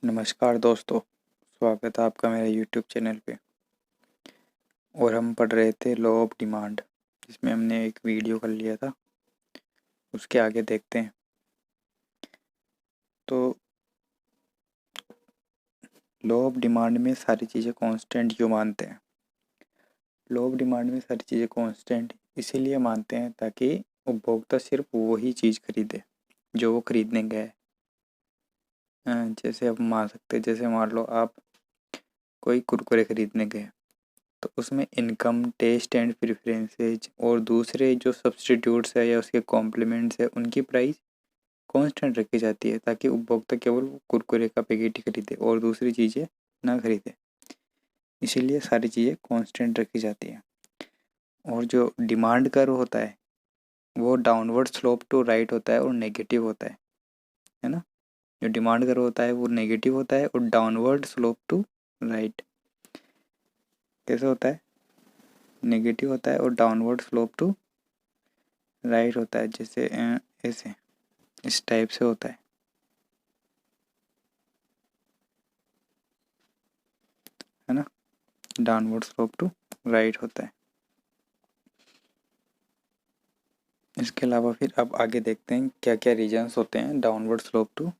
नमस्कार दोस्तों, स्वागत है आपका मेरे YouTube चैनल पे। और हम पढ़ रहे थे लॉ ऑफ डिमांड, जिसमें हमने एक वीडियो कर लिया था। उसके आगे देखते हैं। तो लॉ ऑफ डिमांड में सारी चीज़ें कांस्टेंट क्यों मानते हैं? लॉ ऑफ डिमांड में सारी चीज़ें कांस्टेंट इसीलिए मानते हैं ताकि उपभोक्ता सिर्फ वही चीज़ खरीदे जो वो खरीदने गए हैं। जैसे आप मान सकते हैं, जैसे मान लो आप कोई कुरकुरे खरीदने गए, तो उसमें इनकम, टेस्ट एंड प्रेफरेंसेज और दूसरे जो सब्सटीट्यूट्स है या उसके कॉम्प्लीमेंट्स है, उनकी प्राइस कांस्टेंट रखी जाती है ताकि उपभोक्ता केवल कुरकुरे का पैकेट ही खरीदे और दूसरी चीज़ें ना खरीदे। इसीलिए सारी चीज़ें कांस्टेंट रखी जाती हैं। और जो डिमांड कर्व होता है वो डाउनवर्ड स्लोप टू राइट होता है और नेगेटिव होता है ना। जो डिमांड कर्व होता है वो नेगेटिव होता है और डाउनवर्ड स्लोप टू राइट। कैसे होता है? नेगेटिव होता है और डाउनवर्ड स्लोप टू राइट होता है। जैसे ऐसे इस टाइप से होता है ना। डाउनवर्ड स्लोप टू राइट होता है। इसके अलावा फिर अब आगे देखते हैं क्या क्या रीजंस होते हैं डाउनवर्ड स्लोप टू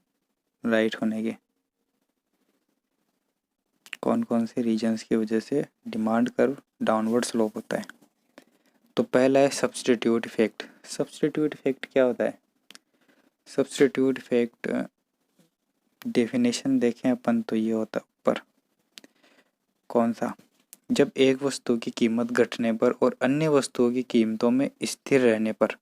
राइट होने के। कौन कौन से रीजंस की वजह से डिमांड कर्व डाउनवर्ड स्लोप होता है? तो पहला है सब्स्टिट्यूट इफेक्ट। सब्स्टिट्यूट इफेक्ट क्या होता है? सब्स्टिट्यूट इफेक्ट डेफिनेशन देखें अपन तो ये होता है ऊपर। कौन सा? जब एक वस्तु की कीमत घटने पर और अन्य वस्तुओं की कीमतों में स्थिर रहने पर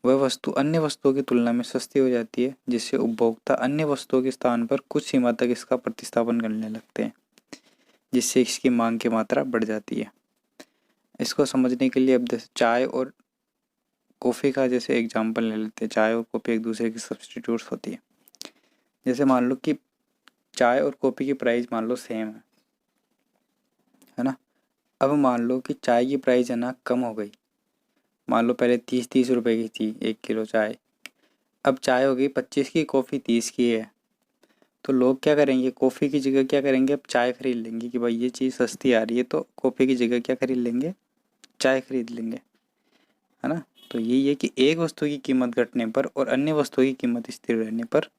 वह वस्तु अन्य वस्तुओं की तुलना में सस्ती हो जाती है, जिससे उपभोक्ता अन्य वस्तुओं के स्थान पर कुछ सीमा तक इसका प्रतिस्थापन करने लगते हैं, जिससे इसकी मांग की मात्रा बढ़ जाती है। इसको समझने के लिए अब जैसे चाय और कॉफ़ी का जैसे एग्जांपल ले लेते हैं। चाय और कॉफ़ी एक दूसरे की सब्स्टिट्यूट्स होती है। जैसे मान लो कि चाय और कॉफ़ी की प्राइस मान लो सेम है ना। अब मान लो कि चाय की प्राइस है ना कम हो गई। मान लो पहले 30 रुपए की थी 1 किलो चाय, अब चाय हो गई 25 की, कॉफ़ी 30 की है। तो लोग क्या करेंगे? कॉफ़ी की जगह क्या करेंगे? अब चाय खरीद लेंगे कि भाई ये चीज़ सस्ती आ रही है, तो कॉफ़ी की जगह क्या खरीद लेंगे? चाय खरीद लेंगे, है ना। तो यही है कि एक वस्तु की कीमत घटने पर और अन्य वस्तु की कीमत स्थिर रहने पर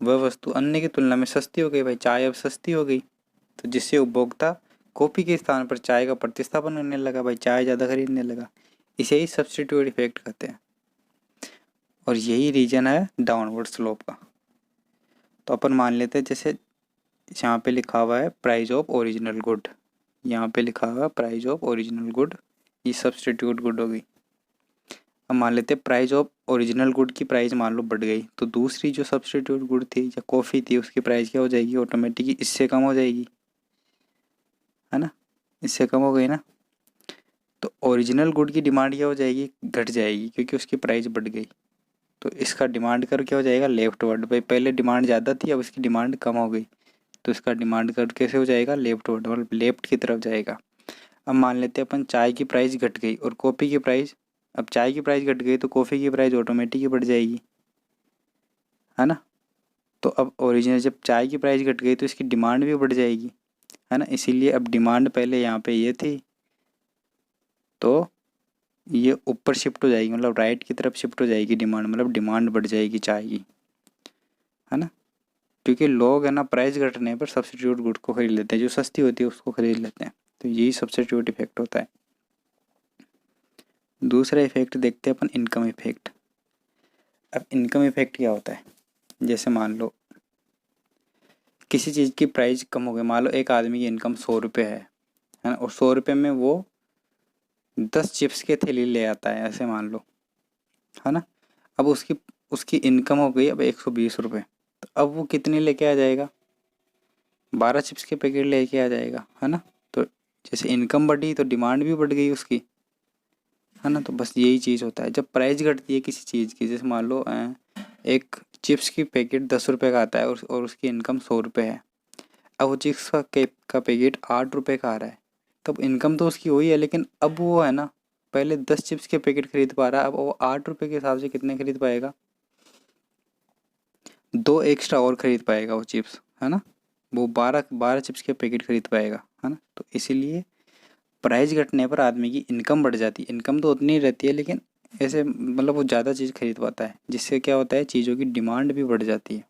वह वस्तु अन्य की तुलना में सस्ती हो गई। भाई चाय अब सस्ती हो गई, तो जिससे उपभोक्ता कॉफ़ी के स्थान पर चाय का प्रतिस्थापन करने लगा। भाई चाय ज़्यादा खरीदने लगा। इसे ही सब्स्टिट्यूट इफेक्ट कहते हैं और यही रीजन है डाउनवर्ड स्लोप का। तो अपन मान लेते हैं, जैसे यहाँ पे लिखा हुआ है प्राइस ऑफ ओरिजिनल गुड, यहाँ पे लिखा हुआ है प्राइस ऑफ ओरिजिनल गुड, ये सब्स्टिट्यूट गुड हो गई। अब मान लेते हैं प्राइस ऑफ ओरिजिनल गुड की प्राइस मान लो बढ़ गई, तो दूसरी जो सब्स्टिट्यूट गुड थी या कॉफ़ी थी उसकी प्राइस क्या हो जाएगी? ऑटोमेटिकली इससे कम हो जाएगी, है ना। इससे कम हो गई ना। तो ओरिजिनल गुड की डिमांड क्या हो जाएगी? घट जाएगी, क्योंकि उसकी प्राइस बढ़ गई। तो इसका डिमांड कर्व क्या हो जाएगा? Left word. भाई पहले डिमांड ज़्यादा थी, अब इसकी डिमांड कम हो गई, तो इसका डिमांड कर्व कैसे हो जाएगा? लेफ्ट वर्ड, मतलब लेफ्ट की तरफ जाएगा। अब मान लेते हैं अपन चाय की प्राइस घट गई और कॉफ़ी की प्राइस, अब चाय की प्राइस घट गई तो कॉफ़ी की प्राइस ऑटोमेटिक ही बढ़ जाएगी, है ना। तो अब ओरिजिनल जब चाय की प्राइस घट गई तो इसकी डिमांड भी बढ़ जाएगी, है ना। इसीलिए अब डिमांड पहले यहाँ पे ये थी, तो ये ऊपर शिफ्ट हो जाएगी, मतलब राइट की तरफ शिफ्ट हो जाएगी डिमांड, मतलब डिमांड बढ़ जाएगी चाय की, है ना। क्योंकि लोग है ना प्राइस घटने पर सब्स्टिट्यूट गुड को खरीद लेते हैं, जो सस्ती होती है उसको खरीद लेते हैं। तो यही सब्स्टिट्यूट इफेक्ट होता है। दूसरा इफेक्ट देखते हैं अपन, इनकम इफेक्ट। अब इनकम इफेक्ट क्या होता है? जैसे मान लो किसी चीज़ की प्राइस कम हो गई। मान लो एक आदमी की इनकम 100 रुपये है ना, और 100 रुपये में वो 10 चिप्स के थैली ले आता है, ऐसे मान लो, है ना। अब उसकी उसकी इनकम हो गई अब 120 रुपये, तो अब वो कितने लेके आ जाएगा? 12 चिप्स के पैकेट लेके आ जाएगा, है ना। तो जैसे इनकम बढ़ी तो डिमांड भी बढ़ गई उसकी, है ना। तो बस यही चीज़ होता है जब प्राइस घटती है किसी चीज़ की। जैसे मान लो एक चिप्स की पैकेट 10 रुपये का आता है और उसकी इनकम 100 रुपये है। अब वो चिप्स का पैकेट 8 रुपये का आ रहा है, तब इनकम तो उसकी वही है, लेकिन अब वो है ना पहले 10 चिप्स के पैकेट खरीद पा रहा है, अब वो 8 रुपये के हिसाब से कितने खरीद पाएगा? 2 एक्स्ट्रा और ख़रीद पाएगा वो चिप्स, है ना। वो 12 चिप्स के पैकेट खरीद पाएगा, है ना। तो इसीलिए प्राइस घटने पर आदमी की इनकम बढ़ जाती है। इनकम तो उतनी ही रहती है, लेकिन ऐसे मतलब वो ज़्यादा चीज़ खरीद पाता है, जिससे क्या होता है, चीज़ों की डिमांड भी बढ़ जाती है।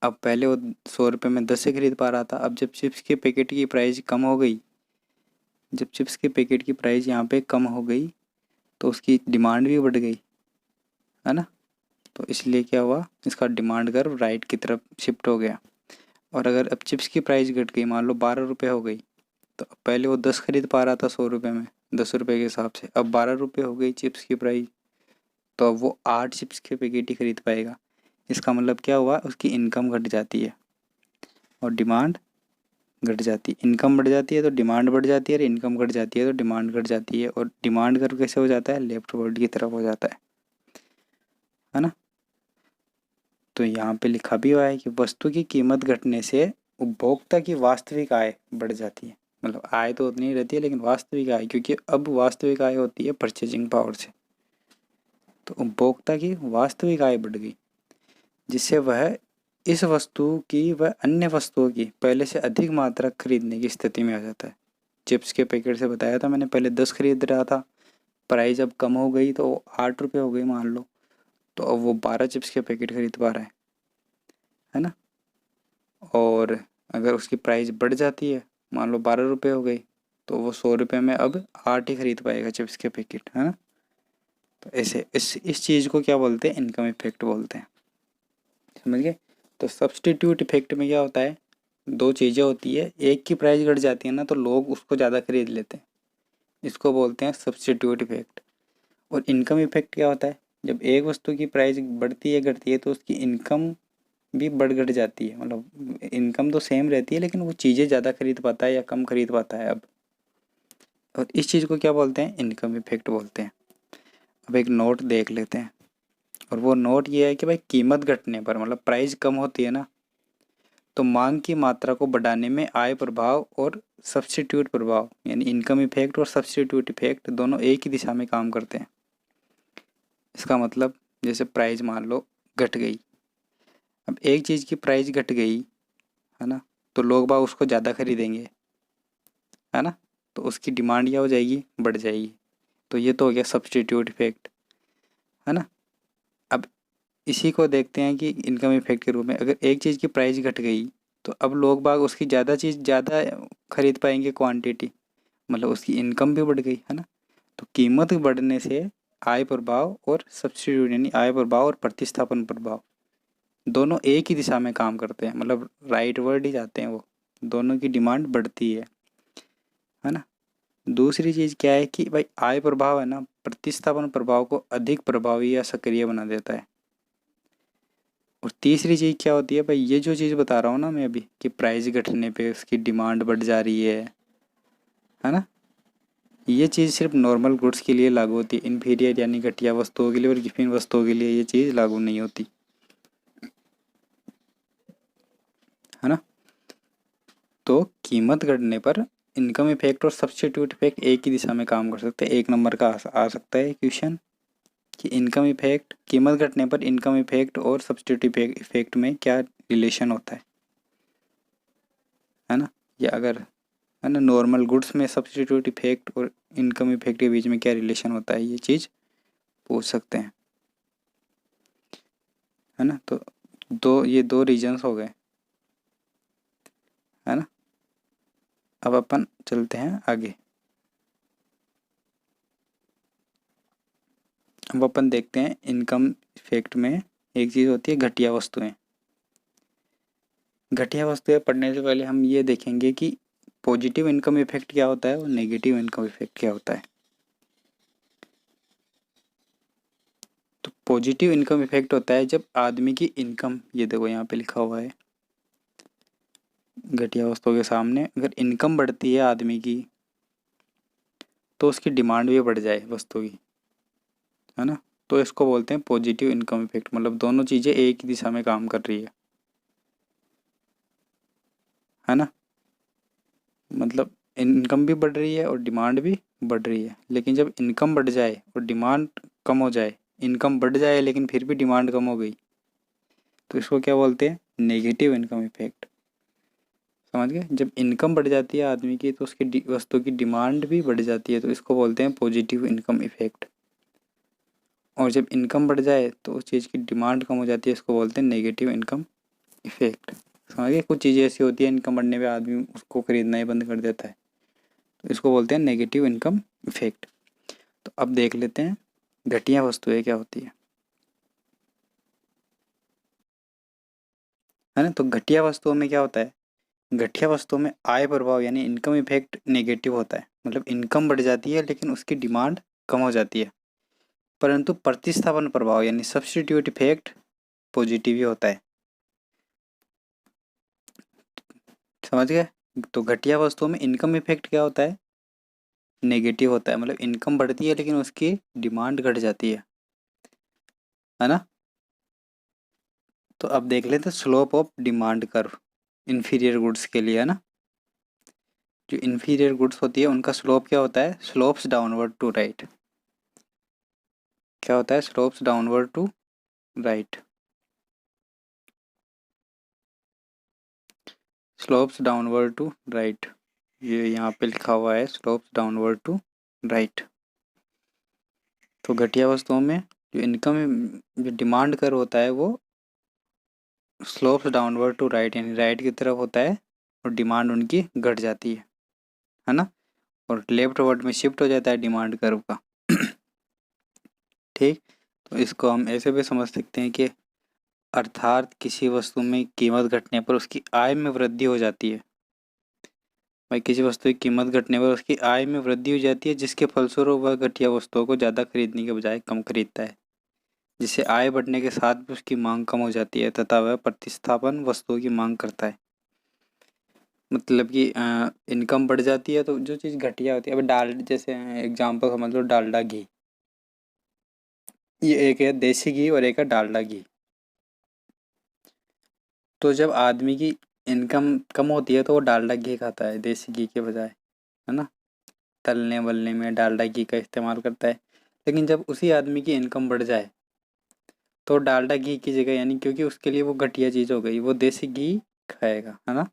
अब पहले वो 100 रुपये में 10 से खरीद पा रहा था, अब जब चिप्स के पैकेट की प्राइस कम हो गई, जब चिप्स के पैकेट की प्राइस यहाँ पे कम हो गई तो उसकी डिमांड भी बढ़ गई, है ना। तो इसलिए क्या हुआ, इसका डिमांड कर्व राइट की तरफ शिफ्ट हो गया। और अगर अब चिप्स की प्राइस घट गई, मान लो 12 रुपये हो गई, तो पहले वो 10 खरीद पा रहा था 100 रुपये में, 10 रुपये के हिसाब से, अब 12 रुपये हो गई चिप्स की प्राइस, तो अब वो 8 चिप्स के पैकेट ही खरीद पाएगा। इसका मतलब क्या हुआ, उसकी इनकम घट जाती है और डिमांड घट जाती है। इनकम बढ़ जाती है तो डिमांड बढ़ जाती है, और इनकम घट जाती है तो डिमांड घट जाती है। और डिमांड कर्व कैसे हो जाता है, लेफ्ट वर्ड की तरफ हो जाता है ना। तो यहाँ पे लिखा भी हुआ है कि वस्तु की कीमत घटने से उपभोक्ता की वास्तविक आय बढ़ जाती है। मतलब आय तो उतनी ही रहती है, लेकिन वास्तविक आय, क्योंकि अब वास्तविक आय होती है परचेजिंग पावर से, तो उपभोक्ता की वास्तविक आय बढ़ गई, जिससे वह इस वस्तु की व अन्य वस्तुओं की पहले से अधिक मात्रा खरीदने की स्थिति में आ जाता है। चिप्स के पैकेट से बताया था मैंने, पहले 10 खरीद रहा था, प्राइस अब कम हो गई तो 8 रुपये हो गई मान लो, तो अब वो 12 चिप्स के पैकेट खरीद पा रहा है ना। और अगर उसकी प्राइस बढ़ जाती है, मान लो 12 रुपये हो गई, तो वो 100 रुपये में अब 8 ही खरीद पाएगा चिप्स के पैकेट, है ना। तो ऐसे इस चीज़ को क्या बोलते हैं, इनकम इफेक्ट बोलते हैं, समझ गए। तो सब्सटीट्यूट इफेक्ट में क्या होता है, 2 चीज़ें होती है, एक की प्राइस घट जाती है ना तो लोग उसको ज़्यादा खरीद लेते हैं, इसको बोलते हैं सब्सटीट्यूट इफेक्ट। और इनकम इफेक्ट क्या होता है, जब एक वस्तु की प्राइस बढ़ती है घटती है तो उसकी इनकम भी बढ़ घट जाती है। मतलब इनकम तो सेम रहती है, लेकिन वो चीज़ें ज़्यादा खरीद पाता है या कम खरीद पाता है अब। और इस चीज़ को क्या बोलते हैं, इनकम इफेक्ट बोलते हैं। अब एक नोट देख लेते हैं, और वो नोट ये है कि भाई कीमत घटने पर, मतलब प्राइस कम होती है ना, तो मांग की मात्रा को बढ़ाने में आय प्रभाव और सब्स्टिट्यूट प्रभाव, यानी इनकम इफेक्ट और सब्स्टिट्यूट इफेक्ट दोनों एक ही दिशा में काम करते हैं। इसका मतलब जैसे प्राइस मान लो घट गई, अब एक चीज़ की प्राइस घट गई, है ना, तो लोग बाग उसको ज़्यादा खरीदेंगे, है ना, तो उसकी डिमांड क्या हो जाएगी, बढ़ जाएगी। तो ये तो हो गया सब्स्टिट्यूट इफेक्ट, है ना। अब इसी को देखते हैं कि इनकम इफेक्ट के रूप में, अगर एक चीज़ की प्राइस घट गई तो अब लोग बाग उसकी ज़्यादा खरीद पाएंगे क्वांटिटी, मतलब उसकी इनकम भी बढ़ गई, है ना। तो कीमत बढ़ने से आय प्रभाव और सब्स्टिट्यूट, यानी आय प्रभाव और प्रतिस्थापन प्रभाव दोनों एक ही दिशा में काम करते हैं, मतलब राइट वर्ड ही जाते हैं वो, दोनों की डिमांड बढ़ती है ना। दूसरी चीज़ क्या है कि भाई आय प्रभाव है ना, प्रतिस्थापन प्रभाव को अधिक प्रभावी या सक्रिय बना देता है। और तीसरी चीज़ क्या होती है भाई, ये जो चीज़ बता रहा हूँ ना मैं अभी, कि प्राइस घटने पे उसकी डिमांड बढ़ जा रही है ना, ये चीज़ सिर्फ नॉर्मल गुड्स के लिए लागू होती है, इन्फीरियर यानी घटिया वस्तुओं के लिए और गिफिन वस्तुओं के लिए ये चीज़ लागू नहीं होती, है ना। तो कीमत घटने पर इनकम इफेक्ट और सब्स्टिट्यूट इफेक्ट एक ही दिशा में काम कर सकते हैं। 1 नंबर का आ सकता है क्वेश्चन कि इनकम इफेक्ट, कीमत घटने पर इनकम इफेक्ट और सब्स्टिट्यूट इफेक्ट में क्या रिलेशन होता है ना। या अगर, है ना, नॉर्मल गुड्स में सब्स्टिट्यूट इफेक्ट और इनकम इफेक्ट के बीच में क्या रिलेशन होता है, ये चीज़ पूछ सकते हैं, है ना। तो ये 2 रीजन्स हो गए, है ना। अब अपन चलते हैं आगे। अब अपन देखते हैं इनकम इफेक्ट में एक चीज़ होती है घटिया वस्तुएं। घटिया वस्तुएं पढ़ने से पहले हम ये देखेंगे कि पॉजिटिव इनकम इफेक्ट क्या होता है और नेगेटिव इनकम इफेक्ट क्या होता है। तो पॉजिटिव इनकम इफेक्ट होता है जब आदमी की इनकम, ये देखो यहाँ पे लिखा हुआ है, घटिया वस्तुओं के सामने अगर इनकम बढ़ती है आदमी की तो उसकी डिमांड भी बढ़ जाए वस्तु की, है ना। तो इसको बोलते हैं पॉजिटिव इनकम इफेक्ट, मतलब दोनों चीज़ें एक ही दिशा में काम कर रही है ना। मतलब इनकम भी बढ़ रही है और डिमांड भी बढ़ रही है। लेकिन जब इनकम बढ़ जाए और डिमांड कम हो जाए, इनकम बढ़ जाए लेकिन फिर भी डिमांड कम हो गई, तो इसको क्या बोलते हैं, नेगेटिव इनकम इफेक्ट। समझ गए, जब इनकम बढ़ जाती है आदमी की तो उसकी वस्तु की डिमांड भी बढ़ जाती है, तो इसको बोलते हैं पॉजिटिव इनकम इफेक्ट। और जब इनकम बढ़ जाए तो उस चीज़ की डिमांड कम हो जाती है, इसको बोलते हैं नेगेटिव इनकम इफेक्ट। समझ गए, कुछ चीज़ें ऐसी होती है इनकम बढ़ने पे आदमी उसको खरीदना ही बंद कर देता है, तो इसको बोलते हैं नेगेटिव इनकम इफेक्ट। तो अब देख लेते हैं घटिया वस्तुएं क्या होती है ना। तो घटिया वस्तुओं में क्या होता है, घटिया वस्तुओं में आय प्रभाव यानी इनकम इफेक्ट नेगेटिव होता है। मतलब इनकम बढ़ जाती है लेकिन उसकी डिमांड कम हो जाती है, परंतु प्रतिस्थापन प्रभाव यानी सब्स्टिट्यूट इफेक्ट पॉजिटिव ही होता है। समझ गए, तो घटिया वस्तुओं में इनकम इफेक्ट क्या होता है, नेगेटिव होता है। मतलब इनकम बढ़ती है लेकिन उसकी डिमांड घट जाती है ना। तो अब देख लेते हैं slope of demand curve inferior goods के लिए, है ना। जो इन्फीरियर गुड्स होती है उनका स्लोप क्या होता है, स्लोप्स डाउनवर्ड टू राइट। क्या होता है, slopes downward to right. Slopes downward to right, ये यहाँ पे लिखा हुआ है स्लोप्स डाउनवर्ड टू राइट। तो घटिया वस्तुओं में जो इनकम जो डिमांड कर होता है वो स्लोप्स डाउनवर्ड टू राइट यानी राइट की तरफ होता है, और डिमांड उनकी घट जाती है ना। और लेफ्ट वर्ड में शिफ्ट हो जाता है डिमांड कर्व का। ठीक, तो इसको हम ऐसे भी समझ सकते हैं कि अर्थात किसी वस्तु में कीमत घटने पर उसकी आय में वृद्धि हो जाती है। भाई किसी वस्तु की कीमत घटने पर उसकी आय में वृद्धि हो जाती है, जिसके फलस्वरूप वह घटिया वस्तुओं को ज़्यादा खरीदने के बजाय कम खरीदता है। जिससे आय बढ़ने के साथ भी उसकी मांग कम हो जाती है तथा वह प्रतिस्थापन वस्तुओं की मांग करता है। मतलब कि इनकम बढ़ जाती है तो जो चीज़ घटिया होती है, अब डाल जैसे एग्जांपल समझ लो डालडा घी, ये एक है देसी घी और एक है डालडा घी। तो जब आदमी की इनकम कम होती है तो वो डालडा घी खाता है देसी घी के बजाय, है ना। तलने वलने में डालडा घी का इस्तेमाल करता है। लेकिन जब उसी आदमी की इनकम बढ़ जाए तो डालडा घी की जगह यानी क्योंकि उसके लिए वो घटिया चीज़ हो गई, वो देसी घी खाएगा, है ना।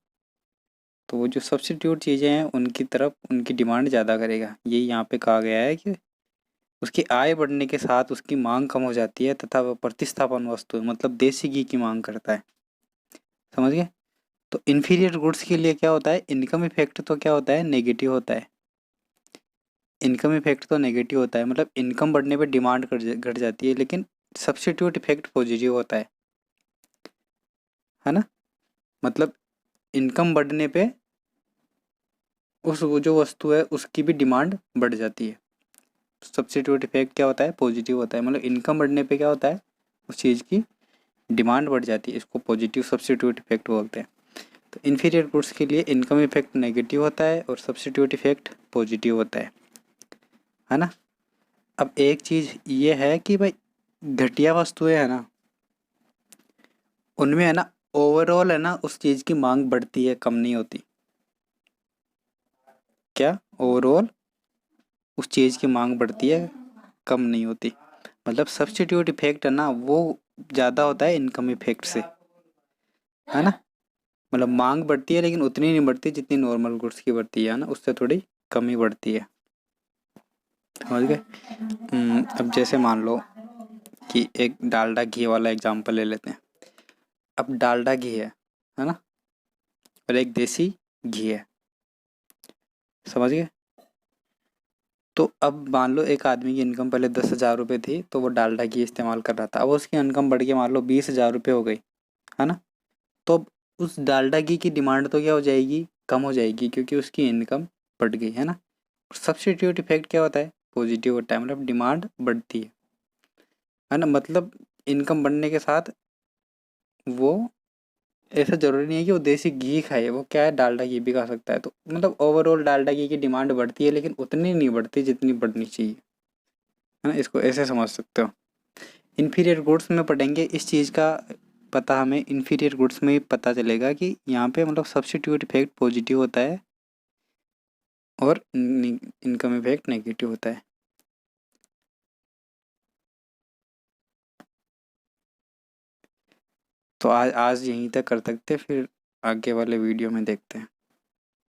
तो वो जो सब्स्टिट्यूट चीज़ें हैं उनकी तरफ उनकी डिमांड ज़्यादा करेगा। यही यहाँ पे कहा गया है कि उसकी आय बढ़ने के साथ उसकी मांग कम हो जाती है तथा वह प्रतिस्थापन वस्तु मतलब देसी घी की मांग करता है। समझ गए, तो इन्फीरियर गुड्स के लिए क्या होता है, इनकम इफेक्ट तो क्या होता है, नेगेटिव होता है। इनकम इफेक्ट तो नेगेटिव होता है, मतलब इनकम बढ़ने पे डिमांड घट जाती है, लेकिन सब्स्टिट्यूट इफेक्ट पॉजिटिव होता है ना। मतलब इनकम बढ़ने पे उस वो जो वस्तु है उसकी भी डिमांड बढ़ जाती है। सब्स्टिट्यूट इफेक्ट क्या होता है, पॉजिटिव होता है। मतलब इनकम बढ़ने पे क्या होता है, उस चीज़ की डिमांड बढ़ जाती है, इसको पॉजिटिव सब्स्टिट्यूट इफेक्ट बोलते हैं। तो इन्फीरियर गुड्स के लिए इनकम इफेक्ट नेगेटिव होता है और सब्स्टिट्यूट इफेक्ट पॉजिटिव होता है ना। अब एक चीज़ ये है कि भाई घटिया वस्तुएं है ना, उनमें है ना ओवरऑल है ना उस चीज़ की मांग बढ़ती है, कम नहीं होती। क्या, ओवरऑल उस चीज़ की मांग बढ़ती है, कम नहीं होती। मतलब सब्स्टिट्यूट इफेक्ट है ना वो ज़्यादा होता है इनकम इफेक्ट से, है ना। मतलब मांग बढ़ती है लेकिन उतनी नहीं बढ़ती जितनी नॉर्मल गुड्स की बढ़ती है ना, उससे थोड़ी कम ही बढ़ती है। समझ गए। अब जैसे मान लो कि एक डालडा घी वाला एग्जांपल ले लेते हैं। अब डालडा घी है ना, और एक देसी घी है। समझ गए, तो अब मान लो एक आदमी की इनकम पहले 10,000 रुपये थी तो वो डालडा घी इस्तेमाल कर रहा था। अब उसकी इनकम बढ़ के मान लो 20,000 रुपये हो गई, है ना। तो अब उस डालडा घी की डिमांड तो क्या हो जाएगी, कम हो जाएगी, क्योंकि उसकी इनकम बढ़ गई, है ना। सब्स्टिट्यूट इफेक्ट क्या होता है, पॉजिटिव होता है। मतलब डिमांड बढ़ती है ना। मतलब इनकम बढ़ने के साथ वो ऐसा ज़रूरी नहीं है कि वो देसी घी खाए, वो क्या है डालडा घी भी खा सकता है। तो मतलब ओवरऑल डालडा घी की डिमांड बढ़ती है लेकिन उतनी नहीं बढ़ती जितनी बढ़नी चाहिए, है ना। इसको ऐसे समझ सकते हो। इन्फीरियर गुड्स में पढ़ेंगे इस चीज़ का पता, हमें इन्फीरियर गुड्स में ही पता चलेगा कि यहाँ पे मतलब सब्स्टिट्यूट इफेक्ट पॉजिटिव होता है और इनकम इफेक्ट नेगेटिव होता है। तो आज आज यहीं तक कर सकते हैं, फिर आगे वाले वीडियो में देखते हैं।